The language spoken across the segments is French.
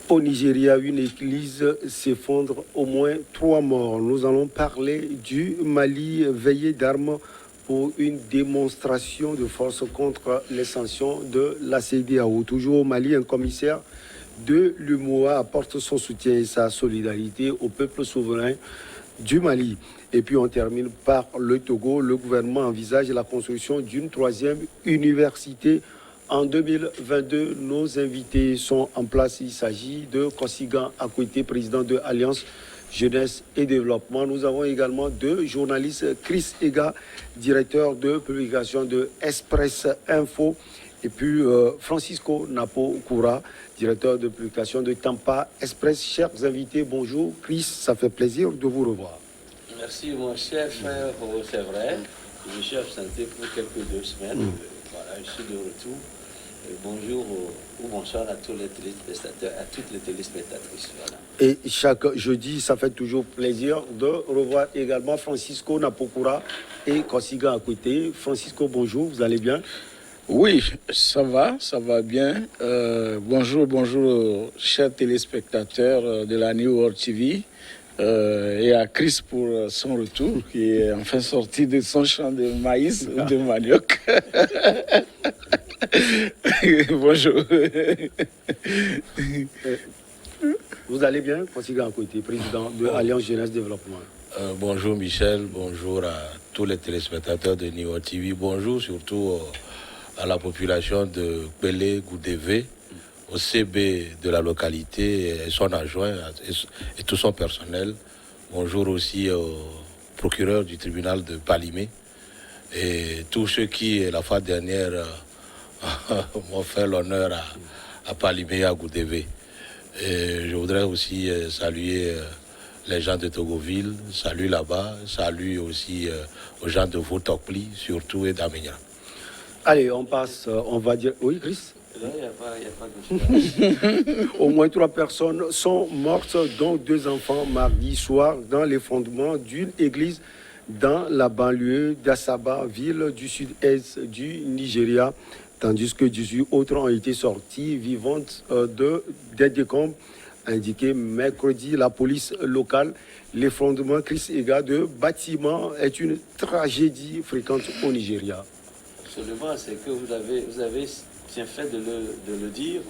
Au Nigeria, une église s'effondre, au moins 3 morts. Nous allons parler du Mali, veillée d'armes pour une démonstration de force contre les sanctions de la CEDEAO. Toujours au Mali, un commissaire de l'UMOA apporte son soutien et sa solidarité au peuple souverain du Mali. Et puis on termine par le Togo. Le gouvernement envisage la construction d'une 3e université en 2022. Nos invités sont en place. Il s'agit de Kosigan Akwete, président de Alliance Jeunesse et Développement. Nous avons également 2 journalistes, Chris Ega, directeur de publication de Express Info, et puis Francisco Napo Koura, directeur de publication de Tampa Express. Chers invités, bonjour. Chris, ça fait plaisir de vous revoir. Merci mon cher frère, c'est vrai. Je suis absenté pour quelques 2 semaines. Voilà, je suis de retour. Bonjour ou bonsoir à tous les téléspectateurs, à toutes les téléspectatrices. Voilà. Et chaque jeudi, ça fait toujours plaisir de revoir également Francisco Napokura et Kosiga Akwete. Francisco, bonjour, vous allez bien? Oui, ça va bien. Bonjour, chers téléspectateurs de la New World TV. Et à Chris pour son retour, qui est enfin sorti de son champ de maïs ou de manioc. Bonjour. Vous allez bien, Kosiga Akwete, président de Alliance Jeunesse Développement. Bonjour Michel, bonjour à tous les téléspectateurs de New World TV. Bonjour surtout à la population de Pelé Goudévé, au CB de la localité et son adjoint et tout son personnel. Bonjour aussi au procureur du tribunal de Palimé et tous ceux qui, la fois dernière, m'ont fait l'honneur à Palimé et à Goudévé. Et je voudrais aussi saluer les gens de Togoville, salut là-bas, salut aussi aux gens de Votokpli, surtout et d'Amenia. Allez, on passe, on va dire... Oui, Chris? Là, il n'y a pas de Au moins 3 personnes sont mortes, dont 2 enfants, mardi soir, dans l'effondrement d'une église dans la banlieue d'Assaba, ville du sud-est du Nigeria, tandis que 18 autres ont été sortis vivantes des décombres, indiqué mercredi la police locale. L'effondrement, Chris Ega, de bâtiments est une tragédie fréquente au Nigeria. Absolument, c'est que vous avez bien fait de le dire.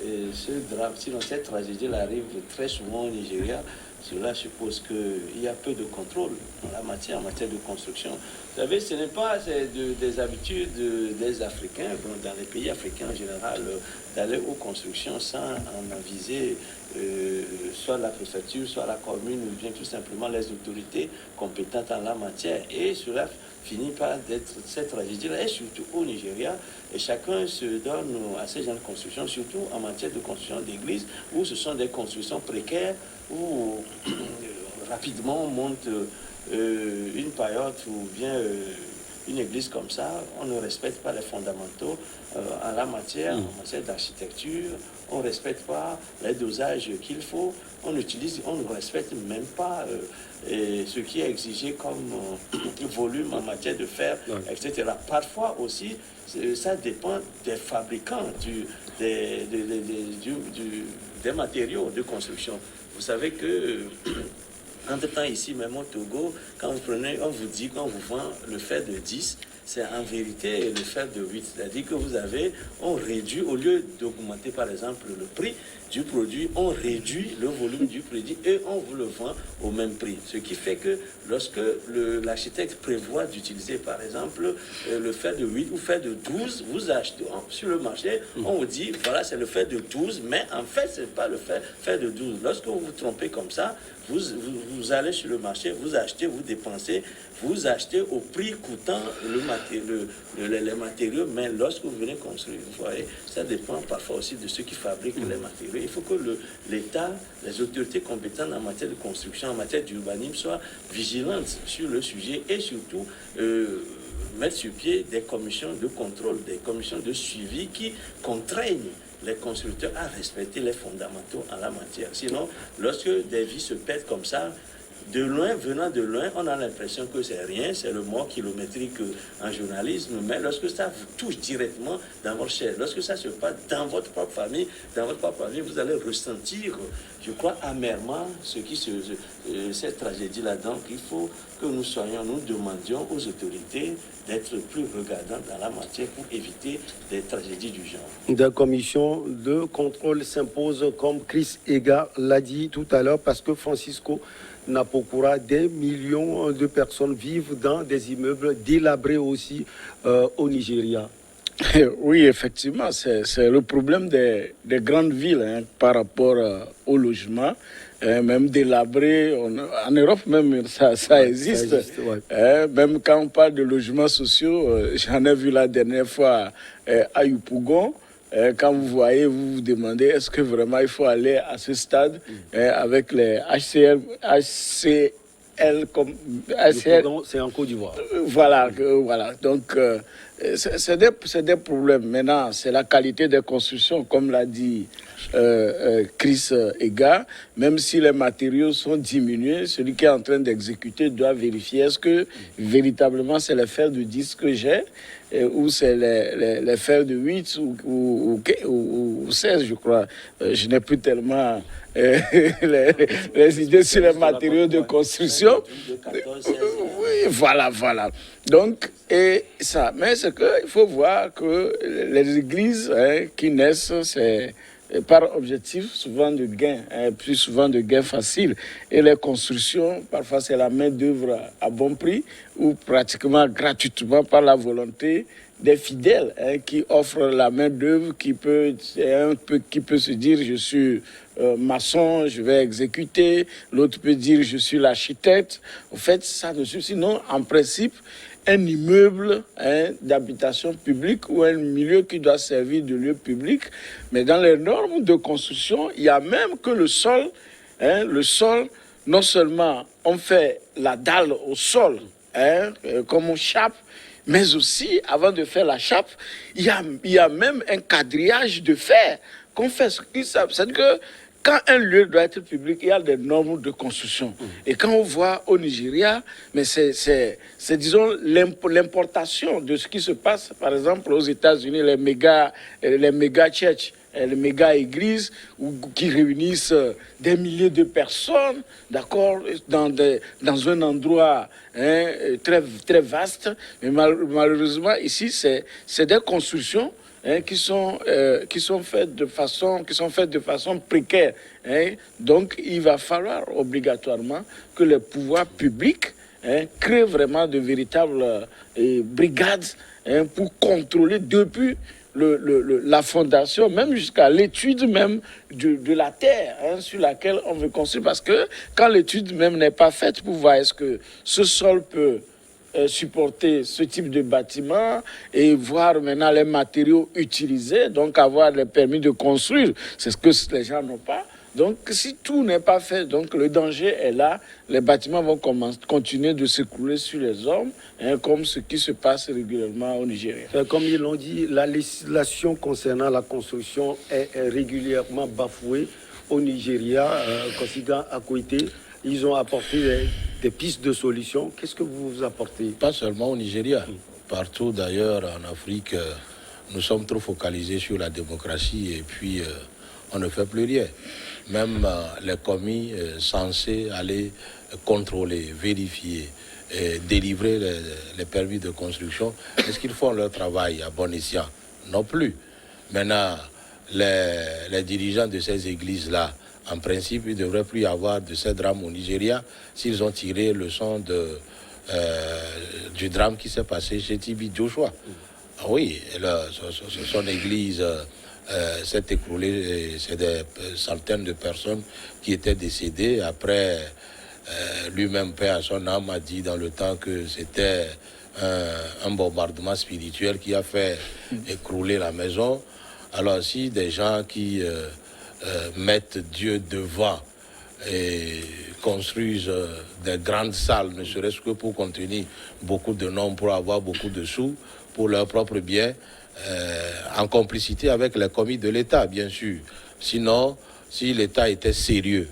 Et ce drame, sinon cette tragédie arrive très souvent au Nigeria. Cela suppose qu'il y a peu de contrôle en matière de construction. Vous savez, ce n'est pas des habitudes des Africains, dans les pays africains en général, d'aller aux constructions sans en aviser soit la préfecture, soit la commune, ou bien tout simplement les autorités compétentes en la matière. Et cela finit par être cette tragédie-là, et surtout au Nigeria. Et chacun se donne à ces genres de construction, surtout en matière de construction d'églises, où ce sont des constructions précaires, où rapidement on monte une paillote ou bien une église comme ça. On ne respecte pas les fondamentaux en la matière, en matière d'architecture. On ne respecte pas les dosages qu'il faut. On ne respecte même pas ce qui est exigé comme volume en matière de fer, etc. Parfois aussi, ça dépend des fabricants des matériaux de construction. Vous savez que, entre-temps, ici, même au Togo, quand vous prenez, on vous vend le fer de 10, c'est en vérité le fer de 8. C'est-à-dire que on réduit, au lieu d'augmenter par exemple le prix du produit, on réduit le volume du produit et on vous le vend au même prix. Ce qui fait que lorsque l'architecte prévoit d'utiliser par exemple le fer de 8 ou fer de 12, vous achetez sur le marché, on vous dit voilà c'est le fer de 12, mais en fait c'est pas le fer de 12. Lorsque vous vous trompez comme ça, vous allez sur le marché, vous achetez, vous dépensez, vous achetez au prix coûtant les matériaux, mais lorsque vous venez construire, vous voyez, ça dépend parfois aussi de ceux qui fabriquent les matériaux. Il faut que l'État, les autorités compétentes en matière de construction, en matière d'urbanisme soient vigilantes sur le sujet et surtout mettre sur pied des commissions de contrôle, des commissions de suivi qui contraignent les constructeurs à respecter les fondamentaux en la matière. Sinon, lorsque des vies se perdent comme ça, de loin, venant de loin, on a l'impression que c'est rien, c'est le mot kilométrique en journalisme, mais lorsque ça vous touche directement dans votre chair, lorsque ça se passe dans votre propre famille, vous allez ressentir, je crois, amèrement cette tragédie-là. Donc, il faut que nous demandions aux autorités d'être plus regardantes dans la matière pour éviter des tragédies du genre. La commission de contrôle s'impose, comme Chris Ega l'a dit tout à l'heure, parce que Francisco Napokura, des millions de personnes vivent dans des immeubles délabrés aussi au Nigeria. Oui, effectivement, c'est le problème des grandes villes hein, par rapport au logement. Même délabrés, en Europe même ça existe. Ouais. Même quand on parle de logements sociaux, j'en ai vu la dernière fois à Yopougon. Quand vous voyez, vous vous demandez est-ce que vraiment il faut aller à ce stade avec les HCL comme HCL. C'est en Côte d'Ivoire. Voilà. Donc c'est des problèmes. Maintenant, c'est la qualité des constructions, comme l'a dit Chris Ega. Même si les matériaux sont diminués, celui qui est en train d'exécuter doit vérifier est-ce que véritablement c'est les fers de 10 que j'ai ou c'est les fers de 8 ou 16, je crois. Je n'ai plus tellement les idées sur les matériaux de construction. Oui, voilà. Donc, et ça. Mais c'est qu'il faut voir que les églises qui naissent, c'est par objectif souvent de gain, plus souvent de gain facile. Et les constructions, parfois c'est la main d'œuvre à bon prix ou pratiquement gratuitement par la volonté des fidèles qui offrent la main d'œuvre, qui peut se dire je suis maçon, je vais exécuter, l'autre peut dire je suis l'architecte. En fait, ça ne suffit. Sinon, en principe, un immeuble d'habitation publique ou un milieu qui doit servir de lieu public. Mais dans les normes de construction, il y a même que le sol, non seulement on fait la dalle au sol, comme on chape, mais aussi, avant de faire la chape, il y a même un quadrillage de fer qu'on fait. C'est-à-dire que quand un lieu doit être public, il y a des normes de construction. Et quand on voit au Nigeria, mais c'est disons, l'importation de ce qui se passe, par exemple, aux États-Unis, les méga church, les méga églises qui réunissent des milliers de personnes, d'accord, dans un endroit très, très vaste. Mais malheureusement, ici, c'est des constructions qui sont faites de façon précaire. Donc, il va falloir obligatoirement que les pouvoirs publics créent vraiment de véritables brigades pour contrôler depuis la fondation, même jusqu'à l'étude même de la terre sur laquelle on veut construire. Parce que quand l'étude même n'est pas faite pour voir est-ce que ce sol peut supporter ce type de bâtiment et voir maintenant les matériaux utilisés, donc avoir les permis de construire, c'est ce que les gens n'ont pas. Donc, si tout n'est pas fait, donc le danger est là. Les bâtiments vont continuer de s'écrouler sur les hommes, comme ce qui se passe régulièrement au Nigeria. Comme ils l'ont dit, la législation concernant la construction est régulièrement bafouée au Nigeria. Kosiga Akoité, ils ont apporté des pistes de solutions. Qu'est-ce que vous apportez? Pas seulement au Nigeria, partout d'ailleurs en Afrique, nous sommes trop focalisés sur la démocratie et puis on ne fait plus rien. Même les commis censés aller contrôler, vérifier, délivrer les permis de construction, est-ce qu'ils font leur travail à bon escient? Non plus. Maintenant, les dirigeants de ces églises-là, en principe, il ne devrait plus y avoir de ces drames au Nigeria s'ils ont tiré leçon du drame qui s'est passé chez Tibi Joshua. Ah oui, son église s'est écroulée, c'est des centaines de personnes qui étaient décédées. Après, lui-même, paix à son âme, a dit dans le temps que c'était un bombardement spirituel qui a fait écrouler la maison. Alors si des gens qui mettent Dieu devant et construisent des grandes salles, ne serait-ce que pour contenir beaucoup de noms, pour avoir beaucoup de sous, pour leur propre bien, en complicité avec les commis de l'État, bien sûr. Sinon, si l'État était sérieux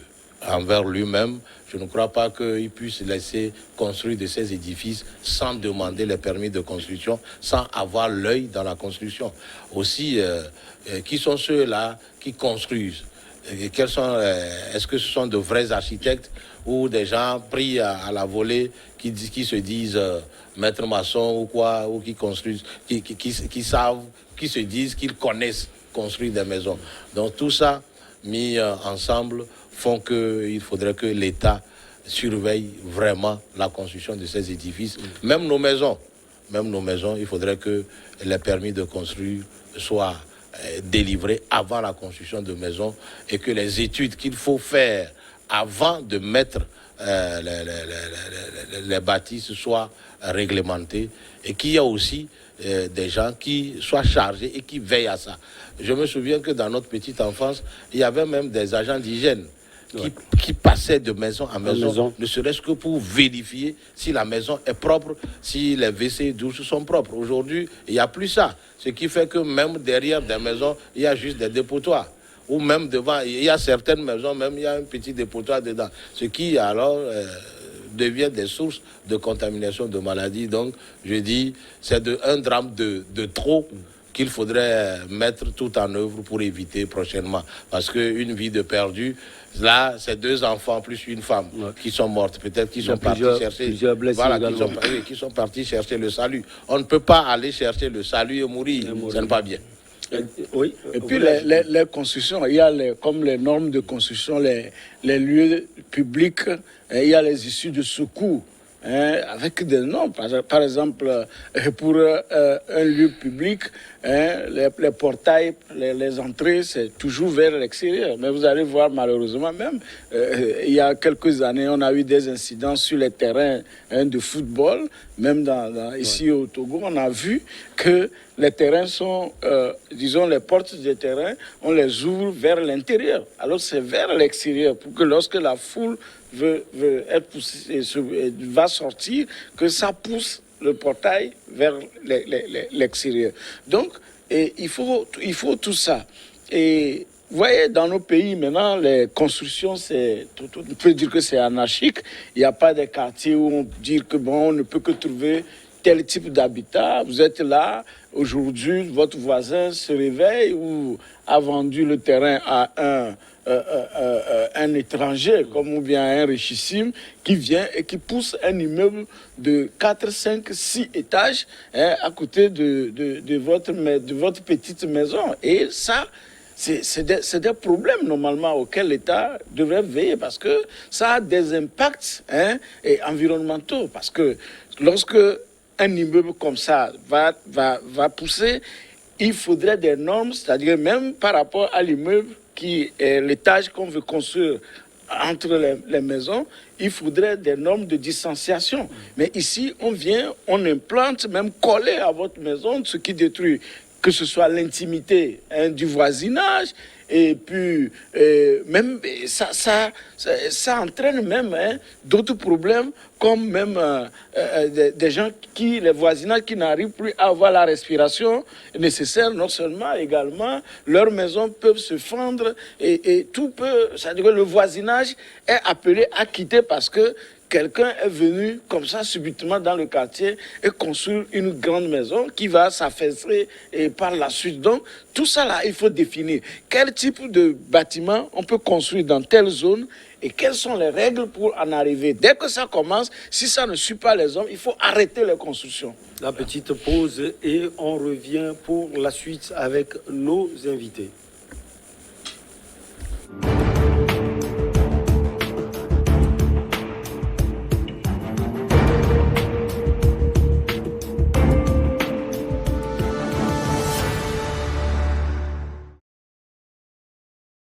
envers lui-même. Je ne crois pas qu'il puisse laisser construire de ces édifices sans demander les permis de construction, sans avoir l'œil dans la construction. Aussi, qui sont ceux-là qui construisent? Est-ce que ce sont de vrais architectes ou des gens pris à la volée qui se disent maîtres maçons ou quoi, ou qui construisent, qui savent, qui se disent qu'ils connaissent construire des maisons. Donc tout ça mis ensemble font qu'il faudrait que l'État surveille vraiment la construction de ces édifices. Même nos maisons, il faudrait que les permis de construire soient délivrés avant la construction de maisons et que les études qu'il faut faire avant de mettre les bâtisses soient réglementées et qu'il y a aussi des gens qui soient chargés et qui veillent à ça. Je me souviens que dans notre petite enfance, il y avait même des agents d'hygiène qui passaient de maison en maison, ne serait-ce que pour vérifier si la maison est propre, si les WC et douches sont propres. Aujourd'hui, il n'y a plus ça. Ce qui fait que même derrière des maisons, il y a juste des dépotoirs. Ou même devant, il y a certaines maisons, même il y a un petit dépotoir dedans. Ce qui alors devient des sources de contamination de maladies. Donc, je dis, c'est un drame de trop qu'il faudrait mettre tout en œuvre pour éviter prochainement. Parce qu'une vie de perdu, là, c'est 2 enfants plus une femme qui sont mortes. Peut-être qu'ils sont partis chercher... qui sont partis chercher le salut. On ne peut pas aller chercher le salut et mourir. Ce n'est pas bien. Oui. Et puis les constructions, il y a comme les normes de construction, les lieux publics, il y a les issues de secours. Avec des normes, par exemple, pour un lieu public, les portails, les entrées, c'est toujours vers l'extérieur. Mais vous allez voir, malheureusement, même, il y a quelques années, on a eu des incidents sur les terrains de football, même ici au Togo, on a vu que les terrains sont, disons, les portes des terrains, on les ouvre vers l'intérieur. Alors c'est vers l'extérieur, pour que lorsque la foule veut être poussée, va sortir, que ça pousse le portail vers l'extérieur. Donc, il faut tout ça. Et vous voyez, dans nos pays, maintenant, les constructions, on peut dire que c'est anarchique. Il n'y a pas de quartiers où on dit que on ne peut que trouver tel type d'habitat. Vous êtes là, aujourd'hui, votre voisin se réveille ou a vendu le terrain à un étranger, comme ou bien un richissime, qui vient et qui pousse un immeuble de 4, 5, 6 étages à côté de votre petite maison. Et ça, c'est des problèmes normalement auxquels l'État devrait veiller parce que ça a des impacts et environnementaux. Parce que lorsque un immeuble comme ça va pousser, il faudrait des normes, c'est-à-dire même par rapport à l'immeuble qui est l'étage qu'on veut construire entre les maisons, il faudrait des normes de distanciation. Mais ici, on implante, même collé à votre maison, ce qui détruit que ce soit l'intimité du voisinage, et puis même ça entraîne même d'autres problèmes, comme même des gens les voisinages qui n'arrivent plus à avoir la respiration nécessaire, non seulement, également, leurs maisons peuvent se fendre, et tout peut, c'est-à-dire que le voisinage est appelé à quitter parce que quelqu'un est venu comme ça subitement dans le quartier et construire une grande maison qui va s'affaisser et par la suite. Donc, tout ça là, il faut définir quel type de bâtiment on peut construire dans telle zone et quelles sont les règles pour en arriver. Dès que ça commence, si ça ne suit pas les hommes, il faut arrêter les constructions. La petite pause et on revient pour la suite avec nos invités.